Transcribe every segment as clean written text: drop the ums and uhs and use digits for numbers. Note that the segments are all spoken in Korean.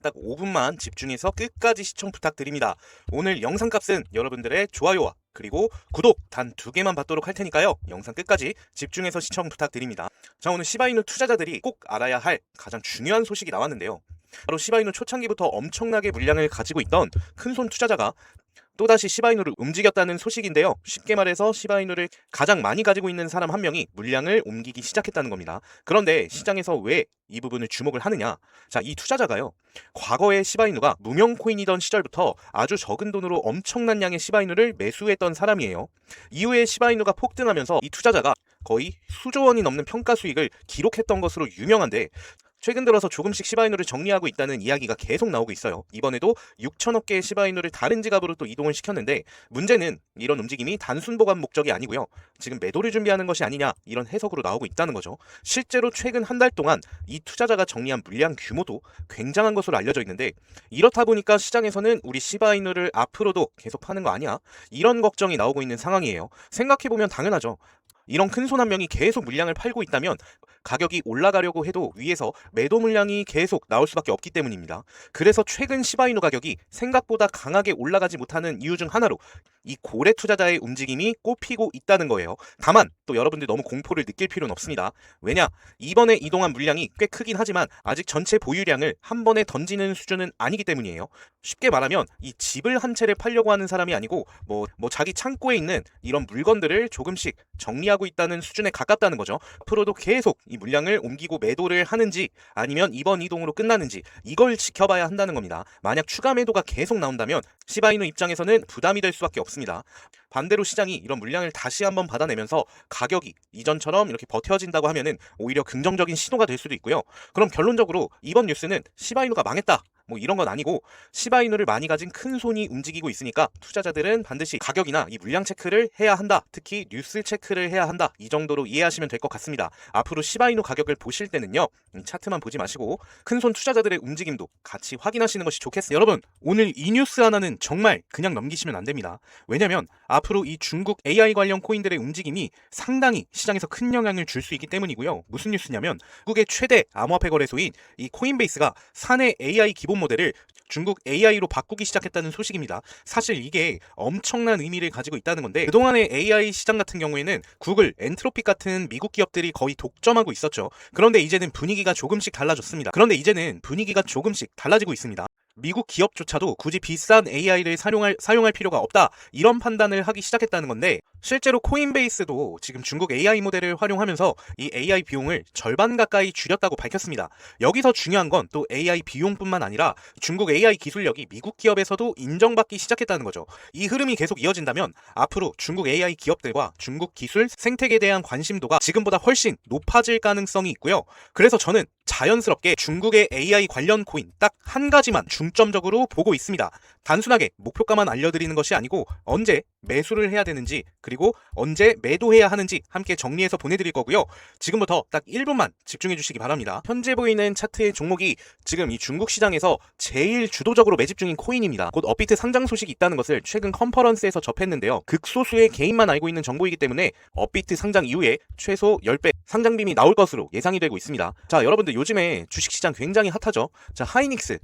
딱 5분만 집중해서 끝까지 시청 부탁드립니다. 오늘 영상값은 여러분들의 좋아요와 그리고 구독 단 2개만 받도록 할 테니까요. 영상 끝까지 집중해서 시청 부탁드립니다. 자, 오늘 시바이누 투자자들이 꼭 알아야 할 가장 중요한 소식이 나왔는데요. 바로 시바이누 초창기부터 엄청나게 물량을 가지고 있던 큰손 투자자가 또다시 시바이누를 움직였다는 소식인데요. 쉽게 말해서 시바이누를 가장 많이 가지고 있는 사람 한 명이 물량을 옮기기 시작했다는 겁니다. 그런데 시장에서 왜 이 부분을 주목을 하느냐? 자, 이 투자자가요, 과거에 시바이누가 무명 코인이던 시절부터 아주 적은 돈으로 엄청난 양의 시바이누를 매수했던 사람이에요. 이후에 시바이누가 폭등하면서 이 투자자가 거의 수조 원이 넘는 평가 수익을 기록했던 것으로 유명한데, 최근 들어서 조금씩 시바이누를 정리하고 있다는 이야기가 계속 나오고 있어요. 이번에도 6천억 개의 시바이누를 다른 지갑으로 또 이동을 시켰는데, 문제는 이런 움직임이 단순 보관 목적이 아니고요, 지금 매도를 준비하는 것이 아니냐, 이런 해석으로 나오고 있다는 거죠. 실제로 최근 한 달 동안 이 투자자가 정리한 물량 규모도 굉장한 것으로 알려져 있는데, 이렇다 보니까 시장에서는 우리 시바이누를 앞으로도 계속 파는 거 아니야? 이런 걱정이 나오고 있는 상황이에요. 생각해보면 당연하죠. 이런 큰 손 한 명이 계속 물량을 팔고 있다면 가격이 올라가려고 해도 위에서 매도 물량이 계속 나올 수밖에 없기 때문입니다. 그래서 최근 시바이누 가격이 생각보다 강하게 올라가지 못하는 이유 중 하나로 이 고래 투자자의 움직임이 꼽히고 있다는 거예요. 다만 또 여러분들 너무 공포를 느낄 필요는 없습니다. 왜냐? 이번에 이동한 물량이 꽤 크긴 하지만 아직 전체 보유량을 한 번에 던지는 수준은 아니기 때문이에요. 쉽게 말하면 이 집을 한 채를 팔려고 하는 사람이 아니고 뭐 자기 창고에 있는 이런 물건들을 조금씩 정리하고 있다는 수준에 가깝다는 거죠. 앞으로도 계속 이 물량을 옮기고 매도를 하는지 아니면 이번 이동으로 끝나는지 이걸 지켜봐야 한다는 겁니다. 만약 추가 매도가 계속 나온다면 시바이누 입장에서는 부담이 될 수밖에 없습니다. 반대로 시장이 이런 물량을 다시 한번 받아내면서 가격이 이전처럼 이렇게 버텨진다고 하면은 오히려 긍정적인 신호가 될 수도 있고요. 그럼 결론적으로 이번 뉴스는 시바이누가 망했다, 뭐 이런 건 아니고, 시바이누를 많이 가진 큰 손이 움직이고 있으니까 투자자들은 반드시 가격이나 이 물량 체크를 해야 한다, 특히 뉴스 체크를 해야 한다, 이 정도로 이해하시면 될 것 같습니다. 앞으로 시바이누 가격을 보실 때는요, 차트만 보지 마시고 큰 손 투자자들의 움직임도 같이 확인하시는 것이 좋겠어요. 여러분, 오늘 이 뉴스 하나는 정말 그냥 넘기시면 안 됩니다. 왜냐면 앞으로 이 중국 AI 관련 코인들의 움직임이 상당히 시장에서 큰 영향을 줄 수 있기 때문이고요. 무슨 뉴스냐면 중국의 최대 암호화폐 거래소인 이 코인베이스가 사내 AI 기본 모델을 중국 AI로 바꾸기 시작했다는 소식입니다. 사실 이게 엄청난 의미를 가지고 있다는 건데, 그동안의 AI 시장 같은 경우에는 구글, 엔트로픽 같은 미국 기업들이 거의 독점하고 있었죠. 그런데 이제는 분위기가 조금씩 달라지고 있습니다. 미국 기업조차도 굳이 비싼 AI를 사용할 필요가 없다, 이런 판단을 하기 시작했다는 건데, 실제로 코인베이스도 지금 중국 AI 모델을 활용하면서 이 AI 비용을 절반 가까이 줄였다고 밝혔습니다. 여기서 중요한 건 또 AI 비용뿐만 아니라 중국 AI 기술력이 미국 기업에서도 인정받기 시작했다는 거죠. 이 흐름이 계속 이어진다면 앞으로 중국 AI 기업들과 중국 기술 생태계에 대한 관심도가 지금보다 훨씬 높아질 가능성이 있고요. 그래서 저는 자연스럽게 중국의 AI 관련 코인 딱 한 가지만 중점적으로 보고 있습니다. 단순하게 목표가만 알려드리는 것이 아니고 언제 매수를 해야 되는지 그리고 언제 매도해야 하는지 함께 정리해서 보내드릴 거고요. 지금부터 딱 1분만 집중해 주시기 바랍니다. 현재 보이는 차트의 종목이 지금 이 중국 시장에서 제일 주도적으로 매집 중인 코인입니다. 곧 업비트 상장 소식이 있다는 것을 최근 컨퍼런스에서 접했는데요. 극소수의 개인만 알고 있는 정보이기 때문에 업비트 상장 이후에 최소 10배 상장빔이 나올 것으로 예상이 되고 있습니다. 자, 여러분들 요즘에 주식시장 굉장히 핫하죠. 자, 하이닉스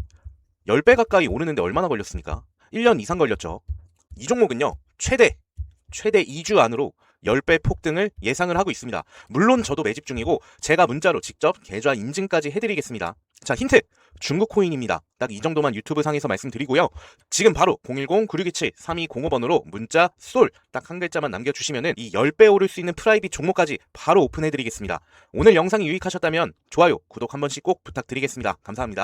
10배 가까이 오르는데 얼마나 걸렸습니까? 1년 이상 걸렸죠. 이 종목은요, 최대 2주 안으로 10배 폭등을 예상을 하고 있습니다. 물론 저도 매집 중이고 제가 문자로 직접 계좌 인증까지 해드리겠습니다. 자, 힌트! 중국 코인입니다. 딱 이 정도만 유튜브 상에서 말씀드리고요. 지금 바로 010-9627-3205번으로 문자 쏠 딱 한 글자만 남겨주시면은 이 10배 오를 수 있는 프라이빗 종목까지 바로 오픈해드리겠습니다. 오늘 영상이 유익하셨다면 좋아요, 구독 한 번씩 꼭 부탁드리겠습니다. 감사합니다.